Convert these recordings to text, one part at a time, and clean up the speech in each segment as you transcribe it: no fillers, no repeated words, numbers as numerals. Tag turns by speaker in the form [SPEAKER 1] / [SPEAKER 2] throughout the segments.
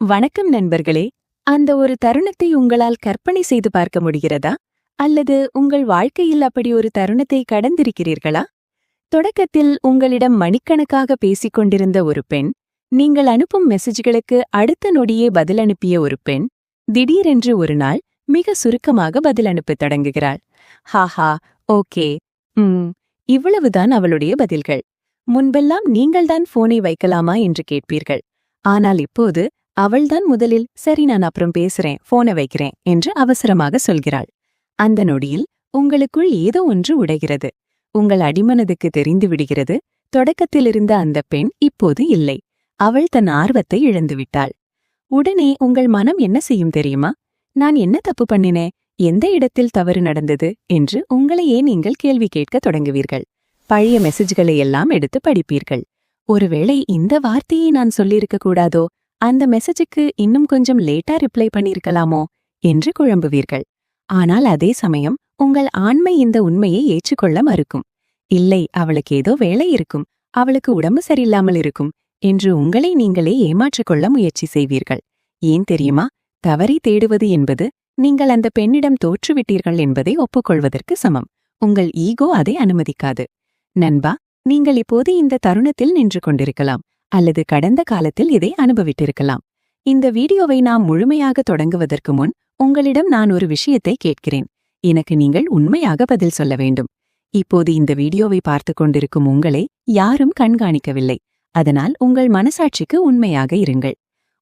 [SPEAKER 1] வணக்கம் நண்பர்களே. அந்த ஒரு தருணத்தை உங்களால் கற்பனை செய்து பார்க்க முடிகிறதா? அல்லது உங்கள் வாழ்க்கையில் அப்படி ஒரு தருணத்தை கடந்திருக்கிறீர்களா? தொடக்கத்தில் உங்களிடம் மணிக்கணக்காக பேசிக் கொண்டிருந்த ஒரு பெண், நீங்கள் அனுப்பும் மெசேஜ்களுக்கு அடுத்த நொடியே பதில் அனுப்பிய ஒரு பெண், திடீரென்று ஒரு நாள் மிக சுருக்கமாக பதில் அனுப்பத் தொடங்குகிறாள். ஹாஹா, ஓகே, இவ்வளவுதான் அவளுடைய பதில்கள். முன்பெல்லாம் நீங்கள்தான் போனை வைக்கலாமா என்று கேட்பீர்கள். ஆனால் இப்போது அவள்தான் முதலில் சரி, நான் அப்புறம் பேசுறேன், போனை வைக்கிறேன் என்று அவசரமாக சொல்கிறாள். அந்த நொடியில் உங்களுக்குள் ஏதோ ஒன்று உடைகிறது. உங்கள் அடிமனதுக்கு தெரிந்து விடுகிறது, தொடக்கத்தில் இருந்த அந்த பெண் இப்போது இல்லை. அவள் தன் ஆர்வத்தை இழந்துவிட்டாள். உடனே உங்கள் மனம் என்ன செய்யும் தெரியுமா? நான் என்ன தப்பு பண்ணினேன், எந்த இடத்தில் தவறு நடந்தது என்று உங்களையே நீங்கள் கேள்வி கேட்க தொடங்குவீர்கள். பழைய மெசேஜ்களை எல்லாம் எடுத்து படிப்பீர்கள். ஒருவேளை இந்த வார்த்தையை நான் சொல்லியிருக்க கூடாதோ, அந்த மெசேஜுக்கு இன்னும் கொஞ்சம் லேட்டா ரிப்ளை பண்ணியிருக்கலாமோ என்று குழம்புவீர்கள். ஆனால் அதே சமயம் உங்கள் ஆண்மை இந்த உண்மையை ஏற்றுக்கொள்ள மறுக்கும். இல்லை, அவளுக்கு ஏதோ வேலை இருக்கும், அவளுக்கு உடம்பு சரியில்லாமல் இருக்கும் என்று உங்களை நீங்களே ஏமாற்றிக்கொள்ள முயற்சி செய்வீர்கள். ஏன் தெரியுமா? தவறை தேடுவது என்பது நீங்கள் அந்த பெண்ணிடம் தோற்றுவிட்டீர்கள் என்பதை ஒப்புக்கொள்வதற்கு சமம். உங்கள் ஈகோ அதை அனுமதிக்காது. நண்பா, நீங்கள் இப்போது இந்த தருணத்தில் நின்று கொண்டிருக்கலாம், அல்லது கடந்த காலத்தில் இதை அனுபவித்திருக்கலாம். இந்த வீடியோவை நாம் முழுமையாக தொடங்குவதற்கு முன் உங்களிடம் நான் ஒரு விஷயத்தை கேட்கிறேன். எனக்கு நீங்கள் உண்மையாக பதில் சொல்ல வேண்டும். இப்போது இந்த வீடியோவை பார்த்து கொண்டிருக்கும் உங்களை யாரும் கண்காணிக்கவில்லை. அதனால் உங்கள் மனசாட்சிக்கு உண்மையாக இருங்கள்.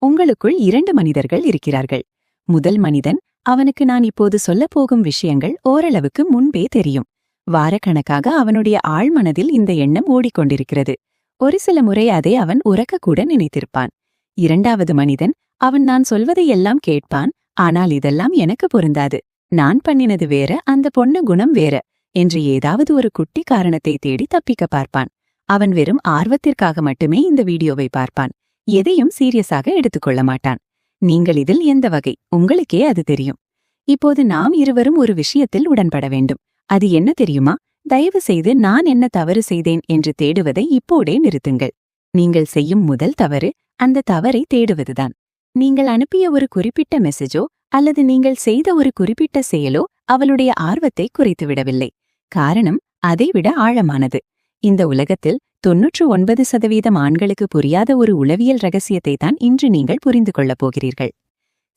[SPEAKER 1] உங்களுக்குள் 2 மனிதர்கள் இருக்கிறார்கள். முதல் மனிதன், அவனுக்கு நான் இப்போது சொல்லப்போகும் விஷயங்கள் ஓரளவுக்கு முன்பே தெரியும். வாரக்கணக்காக அவனுடைய ஆழ்மனதில் இந்த எண்ணம் ஓடிக்கொண்டிருக்கிறது. ஒரு சில முறை அதை அவன் உறக்கக்கூட நினைத்திருப்பான். 2வது மனிதன், அவன் நான் சொல்வதையெல்லாம் கேட்பான், ஆனால் இதெல்லாம் எனக்கு பொருந்தாது, நான் பண்ணினது வேற, அந்த பொண்ணு குணம் வேற என்று ஏதாவது ஒரு குட்டி காரணத்தை தேடி தப்பிக்க பார்ப்பான். அவன் வெறும் ஆர்வத்திற்காக மட்டுமே இந்த வீடியோவை பார்ப்பான். எதையும் சீரியஸாக எடுத்துக்கொள்ள மாட்டான். நீங்கள் இதில் எந்த வகை, உங்களுக்கே அது தெரியும். இப்போது நாம் இருவரும் ஒரு விஷயத்தில் உடன்பட வேண்டும். அது என்ன தெரியுமா? தயவு செய்து நான் என்ன தவறு செய்தேன் என்று தேடுவதை இப்போதே நிறுத்துங்கள். நீங்கள் செய்யும் முதல் தவறு அந்த தவறை தேடுவதுதான். நீங்கள் அனுப்பிய ஒரு குறிப்பிட்ட மெசேஜோ அல்லது நீங்கள் செய்த ஒரு குறிப்பிட்ட செயலோ அவளுடைய ஆர்வத்தை குறைத்துவிடவில்லை. காரணம் அதைவிட ஆழமானது. இந்த உலகத்தில் 99% ஆண்களுக்கு புரியாத ஒரு உளவியல் ரகசியத்தை தான் இன்று நீங்கள் புரிந்து கொள்ளப் போகிறீர்கள்.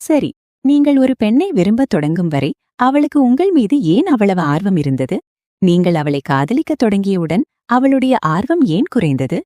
[SPEAKER 1] சரி, நீங்கள் ஒரு பெண்ணை விரும்பத் தொடங்கும் வரை அவளுக்கு உங்கள் மீது ஏன் அவ்வளவு ஆர்வம் இருந்தது? நீங்கள் அவளை காதலிக்கத் தொடங்கியவுடன் அவளுடைய ஆர்வம் ஏன் குறைந்தது?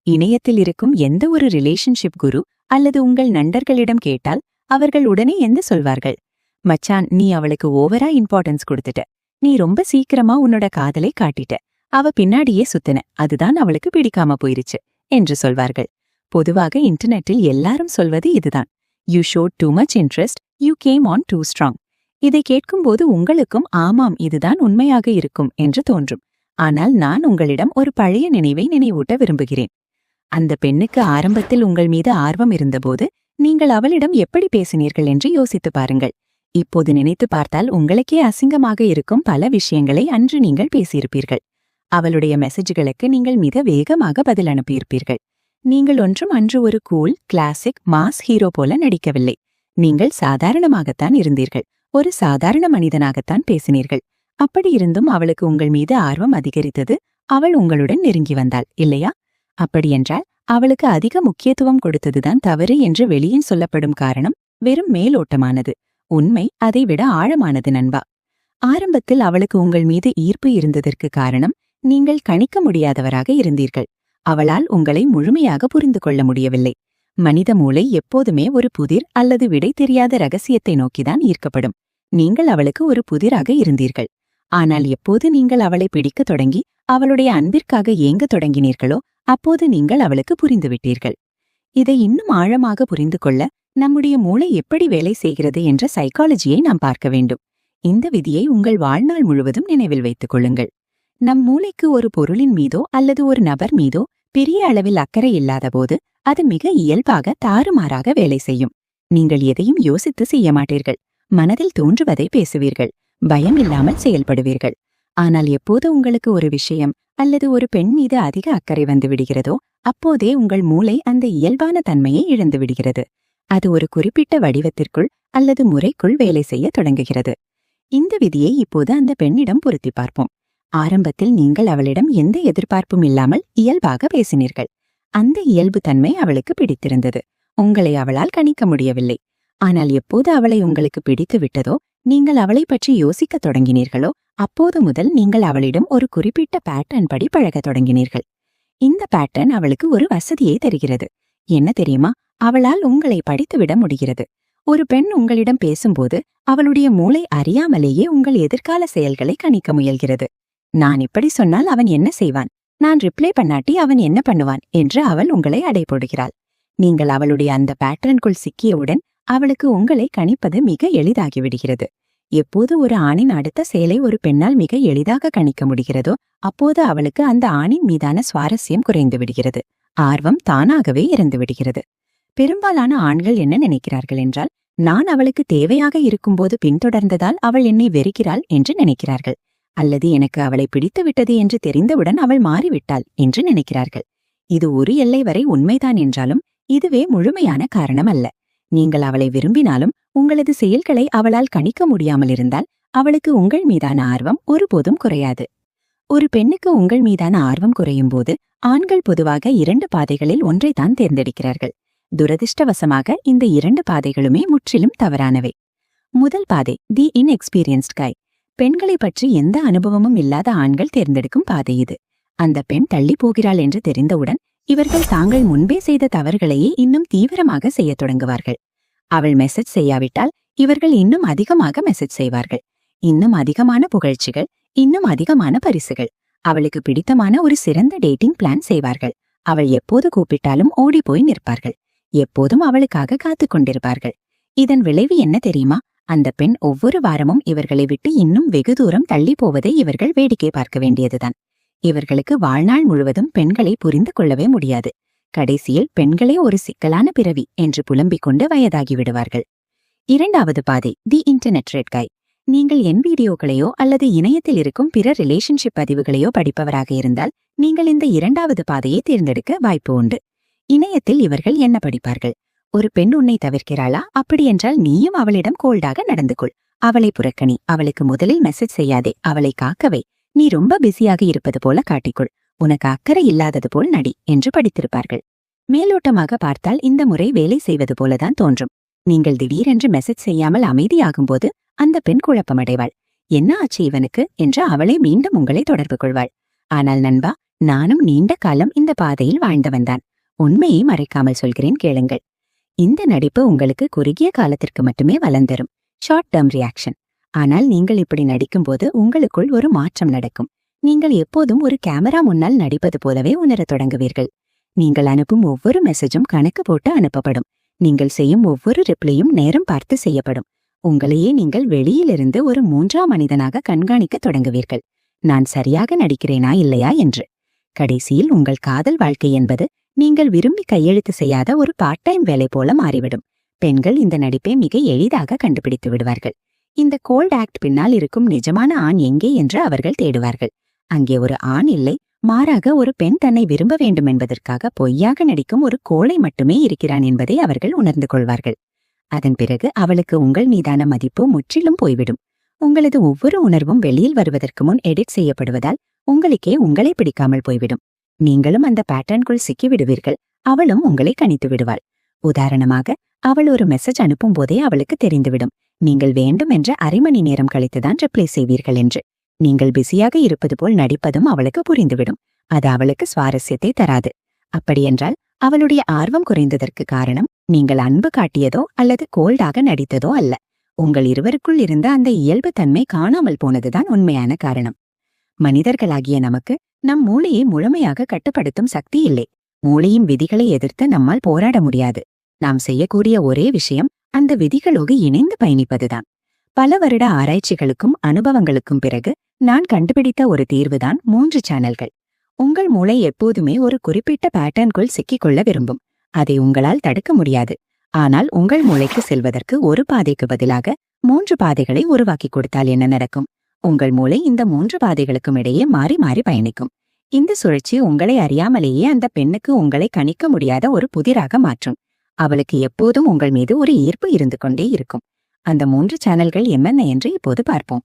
[SPEAKER 1] இணையத்தில் இருக்கும் எந்த ஒரு ரிலேஷன்ஷிப் குரு அல்லது உங்கள் நண்பர்களிடம் கேட்டால் அவர்கள் உடனே என்ன சொல்வார்கள்? மச்சான், நீ அவளுக்கு ஓவரா இம்பார்ட்டன்ஸ் கொடுத்துட்ட, நீ ரொம்ப சீக்கிரமா உன்னோட காதலை காட்டிட்ட, அவ பின்னாடியே சுத்தின, அதுதான் அவளுக்கு பிடிக்காம போயிருச்சு என்று சொல்வார்கள். பொதுவாக இன்டர்நெட்டில் எல்லாரும் சொல்வது இதுதான். You showed too much interest, you came on too strong. இதை கேட்கும்போது உங்களுக்கும் ஆமாம், இதுதான் உண்மையாக இருக்கும் என்று தோன்றும். ஆனால் நான் உங்களிடம் ஒரு பழைய நினைவை நினைவூட்ட விரும்புகிறேன். அந்த பெண்ணுக்கு ஆரம்பத்தில் உங்கள் மீது ஆர்வம் இருந்தபோது நீங்கள் அவளிடம் எப்படி பேசினீர்கள் என்று யோசித்து பாருங்கள். இப்போது நினைத்து பார்த்தால் உங்களுக்கே அசிங்கமாக இருக்கும் பல விஷயங்களை அன்று நீங்கள் பேசியிருப்பீர்கள். அவளுடைய மெசேஜ்களுக்கு நீங்கள் மிக வேகமாக பதில் அனுப்பியிருப்பீர்கள். நீங்கள் ஒன்றும் அன்று ஒரு கூல், கிளாசிக், மாஸ் ஹீரோ போல நடிக்கவில்லை. நீங்கள் சாதாரணமாகத்தான் இருந்தீர்கள். ஒரு சாதாரண மனிதனாகத்தான் பேசினீர்கள். அப்படி இருந்தும் அவளுக்கு உங்கள் மீது ஆர்வம் அதிகரித்தது. அவள் உங்களுடன் நெருங்கி வந்தாள், இல்லையா? அப்படியென்றால் அவளுக்கு அதிக முக்கியத்துவம் கொடுத்ததுதான் தவறு என்று வெளியில் சொல்லப்படும் காரணம் வெறும் மேலோட்டமானது. உண்மை அதைவிட ஆழமானது நண்பா. ஆரம்பத்தில் அவளுக்கு உங்கள் மீது ஈர்ப்பு இருந்ததற்கு காரணம் நீங்கள் கணிக்க முடியாதவராக இருந்தீர்கள். அவளால் உங்களை முழுமையாக புரிந்து கொள்ள முடியவில்லை. மனித மூளை எப்போதுமே ஒரு புதிர் அல்லது விடை தெரியாத ரகசியத்தை நோக்கிதான் ஈர்க்கப்படும். நீங்கள் அவளுக்கு ஒரு புதிராக இருந்தீர்கள். ஆனால் எப்போது நீங்கள் அவளை பிடிக்கத் தொடங்கி அவளுடைய அன்பிற்காக ஏங்கத் தொடங்கினீர்களோ அப்போது நீங்கள் அவளுக்கு புரிந்துவிட்டீர்கள். இதை இன்னும் ஆழமாக புரிந்து கொள்ள நம்முடைய மூளை எப்படி வேலை செய்கிறது என்ற சைக்காலஜியை நாம் பார்க்க வேண்டும். இந்த விதியை உங்கள் வாழ்நாள் முழுவதும் நினைவில் வைத்துக் கொள்ளுங்கள். நம் மூளைக்கு ஒரு பொருளின் மீதோ அல்லது ஒரு நபர் மீதோ பெரிய அளவில் அக்கறை இல்லாதபோது அது மிக இயல்பாக தாறுமாறாக வேலை செய்யும். நீங்கள் எதையும் யோசித்து செய்ய மாட்டீர்கள். மனதில் தோன்றுவதை பேசுவீர்கள். பயம் இல்லாமல் செயல்படுவீர்கள். ஆனால் எப்போது உங்களுக்கு ஒரு விஷயம் அல்லது ஒரு பெண் மீது அதிக அக்கறை வந்து விடுகிறதோ அப்போதே உங்கள் மூளை அந்த இயல்பான தன்மையை இழந்து விடுகிறது. அது ஒரு குறிப்பிட்ட வடிவத்திற்குள் அல்லது முறைக்குள் வேலை செய்ய தொடங்குகிறது. இந்த விதியை இப்போது அந்த பெண்ணிடம் பொருத்தி பார்ப்போம். ஆரம்பத்தில் நீங்கள் அவளிடம் எந்த எதிர்பார்ப்பும் இல்லாமல் இயல்பாக பேசினீர்கள். அந்த இயல்பு தன்மை அவளுக்கு பிடித்திருந்தது. உங்களை அவளால் கணிக்க முடியவில்லை. ஆனால் எப்போது அவளை உங்களுக்கு பிடித்து விட்டதோ, நீங்கள் அவளை பற்றி யோசிக்கத் தொடங்கினீர்களோ, அப்போது முதல் நீங்கள் அவளிடம் ஒரு குறிப்பிட்ட பேட்டர்ன் படி பழகத் தொடங்கினீர்கள். இந்த பேட்டர்ன் அவளுக்கு ஒரு வசதியை தருகிறது. என்ன தெரியுமா? அவளால் உங்களை படித்துவிட முடிகிறது. ஒரு பெண் உங்களிடம் பேசும்போது அவளுடைய மூளை அறியாமலேயே உங்கள் எதிர்கால செயல்களை கணிக்க முயல்கிறது. நான் இப்படி சொன்னால் அவன் என்ன செய்வான், நான் ரிப்ளை பண்ணாட்டி அவன் என்ன பண்ணுவான் என்று அவள் உங்களை அடை போடுகிறாள். நீங்கள் அவளுடைய அந்த பேட்டர்னுக்குள் சிக்கியவுடன் அவளுக்கு உங்களை கணிப்பது மிக எளிதாகிவிடுகிறது. எப்போது ஒரு ஆணின் அடுத்த செயலை ஒரு பெண்ணால் மிக எளிதாக கணிக்க முடிகிறதோ, அப்போது அவளுக்கு அந்த ஆணின் மீதான சுவாரஸ்யம் குறைந்து விடுகிறது. ஆர்வம் தானாகவே இறந்து விடுகிறது. பெரும்பாலான ஆண்கள் என்ன நினைக்கிறார்கள் என்றால், நான் அவளுக்கு தேவையாக இருக்கும்போது பின்தொடர்ந்ததால் அவள் என்னை வெறுக்கிறாள் என்று நினைக்கிறார்கள். அல்லது எனக்கு அவளை பிடித்து விட்டது என்று தெரிந்தவுடன் அவள் மாறிவிட்டாள் என்று நினைக்கிறார்கள். இது ஒரு எல்லை வரை உண்மைதான் என்றாலும் இதுவே முழுமையான காரணம் அல்ல. நீங்கள் அவளை விரும்பினாலும் உங்களது செயல்களை அவளால் கணிக்க முடியாமல் இருந்தால் அவளுக்கு உங்கள் மீதான ஆர்வம் ஒருபோதும் குறையாது. ஒரு பெண்ணுக்கு உங்கள் மீதான ஆர்வம் குறையும் போது ஆண்கள் பொதுவாக 2 பாதைகளில் ஒன்றைத்தான் தேர்ந்தெடுக்கிறார்கள். துரதிர்ஷ்டவசமாக இந்த 2 பாதைகளுமே முற்றிலும் தவறானவை. முதல் பாதை தி இன்எக்ஸ்பீரியன்ஸ்ட் கை. பெண்களை பற்றி எந்த அனுபவமும் இல்லாத ஆண்கள் தேர்ந்தெடுக்கும் பாதை இது. அந்த பெண் தள்ளி போகிறாள் என்று தெரிந்தவுடன் இவர்கள் தாங்கள் முன்பே செய்த தவறுகளையே இன்னும் தீவிரமாக செய்யத் தொடங்குவார்கள். அவள் மெசேஜ் செய்யாவிட்டால் இவர்கள் இன்னும் அதிகமாக மெசேஜ் செய்வார்கள். இன்னும் அதிகமான புகழ்ச்சிகள், இன்னும் அதிகமான பரிசுகள். அவளுக்கு பிடித்தமான ஒரு சிறந்த டேட்டிங் பிளான் செய்வார்கள். அவள் எப்போது கூப்பிட்டாலும் ஓடிப்போய் நிற்பார்கள். எப்போதும் அவளுக்காக காத்துக் கொண்டிருப்பார்கள். இதன் விளைவு என்ன தெரியுமா? அந்த பெண் ஒவ்வொரு வாரமும் இவர்களை விட்டு இன்னும் வெகு தூரம் தள்ளி போவதை இவர்கள் வேடிக்கை பார்க்க வேண்டியதுதான். இவர்களுக்கு வாழ்நாள் முழுவதும் பெண்களை புரிந்து கொள்ளவே முடியாது. கடைசியில் பெண்களே ஒரு சிக்கலான பிறவி என்று புலம்பிக் கொண்டு வயதாகி விடுவார்கள். இரண்டாவது பாதை தி இன்டர்நெட் ரெட் கை. நீங்கள் என் வீடியோக்களையோ அல்லது இணையத்தில் இருக்கும் பிற ரிலேஷன்ஷிப் பதிவுகளையோ படிப்பவராக இருந்தால் நீங்கள் இந்த இரண்டாவது பாதையை தேர்ந்தெடுக்க வாய்ப்பு உண்டு. இணையத்தில் இவர்கள் என்ன படிப்பார்கள்? ஒரு பெண் உன்னை தவிர்க்கிறாளா? அப்படியென்றால் நீயும் அவளிடம் கோல்டாக நடந்து கொள். அவளை புறக்கணி. அவளுக்கு முதலில் மெசேஜ் செய்யாதே. அவளை காக்கவை. நீ ரொம்ப பிஸியாக இருப்பது போல காட்டிக்கொள். உனக்கு அக்கறை இல்லாதது போல் நடி என்று படித்திருப்பார்கள். மேலோட்டமாக பார்த்தால் இந்த முறை வேலை செய்வது போலதான் தோன்றும். நீங்கள் திடீரென்று மெசேஜ் செய்யாமல் அமைதியாகும்போது அந்த பெண் குழப்பமடைவாள். என்ன ஆச்சு இவனுக்கு என்று அவளை மீண்டும் உங்களை தொடர்பு கொள்வாள். ஆனால் நண்பா, நானும் நீண்ட காலம் இந்த பாதையில் வாழ்ந்தவன்தான். உண்மையை மறைக்காமல் சொல்கிறேன், கேளுங்கள். இந்த நடிப்பு உங்களுக்கு குறுகிய காலத்திற்கு மட்டுமே வளம் தரும். Short term reaction. ஆனால் நீங்கள் இப்படி நடிக்கும்போது உங்களுக்குள் ஒரு மாற்றம் நடக்கும். நீங்கள் எப்போதும் ஒரு கேமரா முன்னால் நடிப்பது போலவே உணரத் தொடங்குவீர்கள். நீங்கள் அனுப்பும் ஒவ்வொரு மெசேஜும் கணக்கு போட்டு அனுப்பப்படும். நீங்கள் செய்யும் ஒவ்வொரு ரிப்ளையும் நேரம் பார்த்து செய்யப்படும். உங்களையே நீங்கள் வெளியிலிருந்து ஒரு 3ஆம் மனிதனாக கண்காணிக்கத் தொடங்குவீர்கள். நான் சரியாக நடிக்கிறேனா இல்லையா என்று. கடைசியில் உங்கள் காதல் வாழ்க்கை என்பது நீங்கள் விரும்பி கையெழுத்து செய்யாத ஒரு பார்ட் டைம் வேலை போல மாறிவிடும். பெண்கள் இந்த நடிப்பை மிக எளிதாக கண்டுபிடித்து விடுவார்கள். இந்த கோல்ட் ஆக்ட் பின்னால் இருக்கும் நிஜமான ஆண் எங்கே என்று அவர்கள் தேடுவார்கள். அங்கே ஒரு ஆண் இல்லை, மாறாக ஒரு பெண் தன்னை விரும்ப வேண்டும் என்பதற்காக பொய்யாக நடிக்கும் ஒரு கோழை மட்டுமே இருக்கிறான் என்பதை அவர்கள் உணர்ந்து கொள்வார்கள். அதன் பிறகு அவளுக்கு உங்கள் மீதான மதிப்பு முற்றிலும் போய்விடும். உங்களது ஒவ்வொரு உணர்வும் வெளியில் வருவதற்கு முன் எடிட் செய்யப்படுவதால் உங்களுக்கே உங்களை பிடிக்காமல் போய்விடும். நீங்களும் அந்த பேட்டர்னுக்குள் சிக்கிவிடுவீர்கள். அவளும் உங்களை கணித்து விடுவாள். உதாரணமாக, அவள் ஒரு மெசேஜ் அனுப்பும் போதே அவளுக்கு தெரிந்துவிடும் நீங்கள் வேண்டும் என்ற அரை மணி நேரம் கழித்துதான் ரிப்ளை செய்வீர்கள் என்று. நீங்கள் பிஸியாக இருப்பது போல் நடிப்பதும் அவளுக்கு புரிந்துவிடும். அது அவளுக்கு சுவாரஸ்யத்தை தராது. அப்படியென்றால் அவளுடைய ஆர்வம் குறைந்ததற்கு காரணம் நீங்கள் அன்பு காட்டியதோ அல்லது கோல்டாக நடித்ததோ அல்ல. உங்கள் இருவருக்குள் இருந்த அந்த இயல்பு தன்மை காணாமல் போனதுதான் உண்மையான காரணம். மனிதர்களாகிய நமக்கு நம் மூளையை முழுமையாக கட்டுப்படுத்தும் சக்தி இல்லை. மூளையின் விதிகளை எதிர்த்து நம்மால் போராட முடியாது. நாம் செய்யக்கூடிய ஒரே விஷயம் அந்த விதிகளோடு இணைந்து பயணிப்பதுதான். பல வருட ஆராய்ச்சிகளுக்கும் அனுபவங்களுக்கும் பிறகு நான் கண்டுபிடித்த ஒரு தீர்வுதான் 3 சேனல்கள். உங்கள் மூளை எப்போதுமே ஒரு குறிப்பிட்ட பேட்டர்னுக்குள் சிக்கிக்கொள்ள விரும்பும். அதை உங்களால் தடுக்க முடியாது. ஆனால் உங்கள் மூளைக்கு செல்வதற்கு ஒரு பாதைக்கு பதிலாக 3 பாதைகளை உருவாக்கி கொடுத்தால் என்ன நடக்கும்? உங்கள் மூளை இந்த 3 பாதைகளுக்கும் இடையே மாறி மாறி பயணிக்கும். இந்த சுழற்சி உங்களை அறியாமலேயே அந்த பெண்ணுக்கு உங்களை கணிக்க முடியாத ஒரு புதிராக மாற்றும்.
[SPEAKER 2] அவளுக்கு எப்போதும் உங்கள் மீது ஒரு ஈர்ப்பு இருந்து கொண்டே இருக்கும். அந்த 3 சேனல்கள் என்னென்ன என்று இப்போது பார்ப்போம்.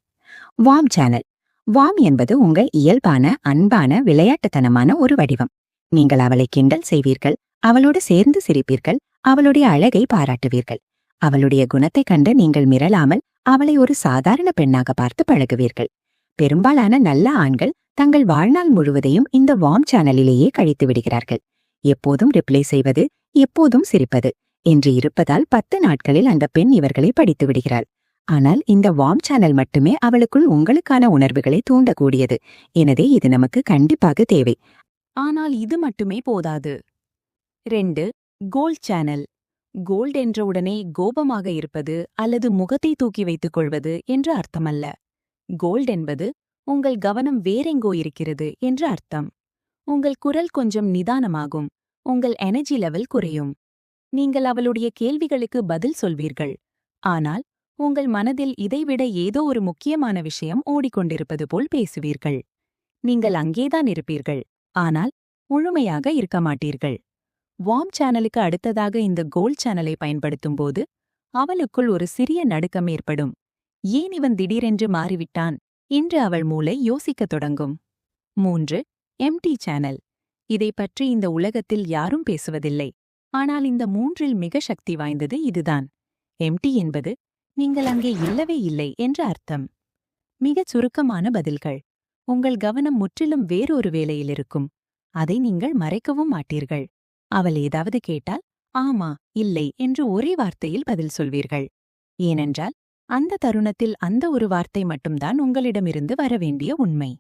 [SPEAKER 2] Warm channel. வார்ம் என்பது உங்கள் இயல்பான, அன்பான, விளையாட்டுத்தனமான ஒரு வடிவம். நீங்கள் அவளை கிண்டல் செய்வீர்கள், அவளோடு சேர்ந்து சிரிப்பீர்கள், அவளுடைய அழகை பாராட்டுவீர்கள். அவளுடைய குணத்தைக் கண்டு நீங்கள் மிரளாமல் அவளை ஒரு சாதாரண பெண்ணாக பார்த்து பழகுவீர்கள். பெரும்பாலான நல்ல ஆண்கள் தங்கள் வாழ்நாள் முழுவதையும் இந்த வார்ம் சேனலிலேயே கழித்து விடுகிறார்கள். எப்போதும் ரிப்ளை செய்வது, எப்போதும் சிரிப்பது என்று இருப்பதால் 10 நாட்களில் அந்த பெண் இவர்களை படித்து விடுகிறாள். ஆனால் இந்த வார்ம் சேனல் மட்டுமே அவளுக்குள் உங்களுக்கான உணர்வுகளை தூண்டக்கூடியது. எனவே இது நமக்கு கண்டிப்பாக தேவை.
[SPEAKER 1] ஆனால் இது மட்டுமே போதாது. 2. Gold channel. கோல்ட் என்றவுடனே கோபமாக இருப்பது அல்லது முகத்தை தூக்கி வைத்துக் கொள்வது என்று அர்த்தமல்ல. கோல்ட் என்பது உங்கள் கவனம் வேறெங்கோ இருக்கிறது என்று அர்த்தம். உங்கள் குரல் கொஞ்சம் நிதானமாகும், உங்கள் எனர்ஜி லெவல் குறையும். நீங்கள் அவளுடைய கேள்விகளுக்கு பதில் சொல்வீர்கள், ஆனால் உங்கள் மனதில் இதைவிட ஏதோ ஒரு முக்கியமான விஷயம் ஓடிக்கொண்டிருப்பது போல் பேசுவீர்கள். நீங்கள் அங்கேதான் இருப்பீர்கள், ஆனால் முழுமையாக இருக்க மாட்டீர்கள். வார்ம் சேனலுக்கு அடுத்ததாக இந்த கோல்ட் சேனலை பயன்படுத்தும்போது அவளுக்குள் ஒரு சிறிய நடுக்கம் ஏற்படும். ஏன் இவன் திடீரென்று மாறிவிட்டான் என்று அவள் மூளை யோசிக்கத் தொடங்கும். 3. MD channel. இதை பற்றி இந்த உலகத்தில் யாரும் பேசுவதில்லை. ஆனால் இந்த 3இல் மிக சக்தி வாய்ந்தது இதுதான். எம்டி என்பது நீங்கள் அங்கே இல்லவே இல்லை என்று அர்த்தம். மிகச் சுருக்கமான பதில்கள். உங்கள் கவனம் முற்றிலும் வேறொரு வேலையில் இருக்கும். அதை நீங்கள் மறைக்கவும் மாட்டீர்கள். அவள் ஏதாவது கேட்டால் ஆமா, இல்லை என்று ஒரே வார்த்தையில் பதில் சொல்வீர்கள். ஏனென்றால் அந்த தருணத்தில் அந்த ஒரு வார்த்தை மட்டும்தான் உங்களிடமிருந்து வரவேண்டிய உண்மை.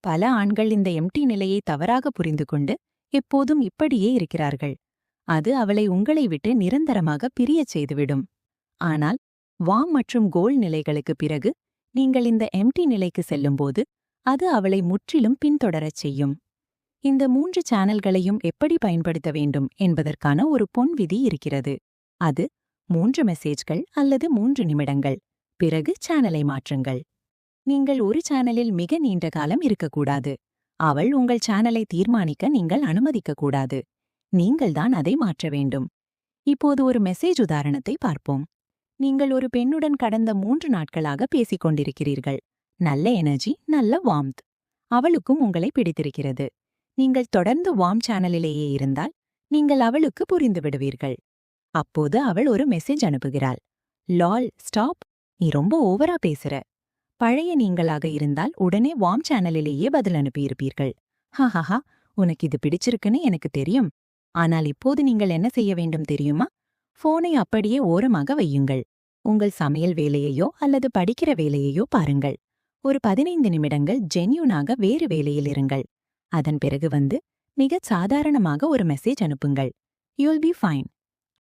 [SPEAKER 1] பல ஆண்கள் இந்த எம்டி நிலையை தவறாக புரிந்து கொண்டு எப்போதும் இப்படியே இருக்கிறார்கள். அது அவளை உங்களை விட்டு நிரந்தரமாக பிரியச் செய்துவிடும். ஆனால் வார்ம் மற்றும் கோல்ட் நிலைகளுக்கு பிறகு நீங்கள் இந்த எம்டி நிலைக்கு செல்லும்போது அது அவளை முற்றிலும் பின்தொடரச் செய்யும். இந்த 3 சேனல்களையும் எப்படி பயன்படுத்த வேண்டும் என்பதற்கான ஒரு பொன் விதி இருக்கிறது. அது 3 மெசேஜ்கள் அல்லது 3 நிமிடங்கள். பிறகு சேனலை மாற்றுங்கள். நீங்கள் ஒரு சேனலில் மிக நீண்ட காலம் இருக்கக்கூடாது. அவள் உங்கள் சேனலை தீர்மானிக்க நீங்கள் அனுமதிக்கக்கூடாது. நீங்கள்தான் அதை மாற்ற வேண்டும். இப்போது ஒரு மெசேஜ் உதாரணத்தை பார்ப்போம். நீங்கள் ஒரு பெண்ணுடன் கடந்த 3 நாட்களாக பேசிக் கொண்டிருக்கிறீர்கள். நல்ல எனர்ஜி, நல்ல வார்ம்த். அவளுக்கும் உங்களை பிடித்திருக்கிறது. நீங்கள் தொடர்ந்து வார்ம் சேனலிலேயே இருந்தால் நீங்கள் அவளுக்கு புரிந்து விடுவீர்கள். அப்போது அவள் ஒரு மெசேஜ் அனுப்புகிறாள். லால், ஸ்டாப், நீ ரொம்ப ஓவரா பேசுற. பழைய நீங்களாக இருந்தால் உடனே வார்ம் சேனலிலேயே பதில் அனுப்பியிருப்பீர்கள். ஹஹஹா, உனக்கு இது பிடிச்சிருக்குன்னு எனக்கு தெரியும். ஆனால் இப்போது நீங்கள் என்ன செய்ய வேண்டும் தெரியுமா? போனை அப்படியே ஓரமாக வையுங்கள். உங்கள் சமையல் வேலையையோ அல்லது படிக்கிற வேலையையோ பாருங்கள். ஒரு 15 நிமிடங்கள் ஜென்யூனாக வேறு வேலையில் இருங்கள். அதன் பிறகு வந்து மிகச் சாதாரணமாக ஒரு மெசேஜ் அனுப்புங்கள். You'll be fine.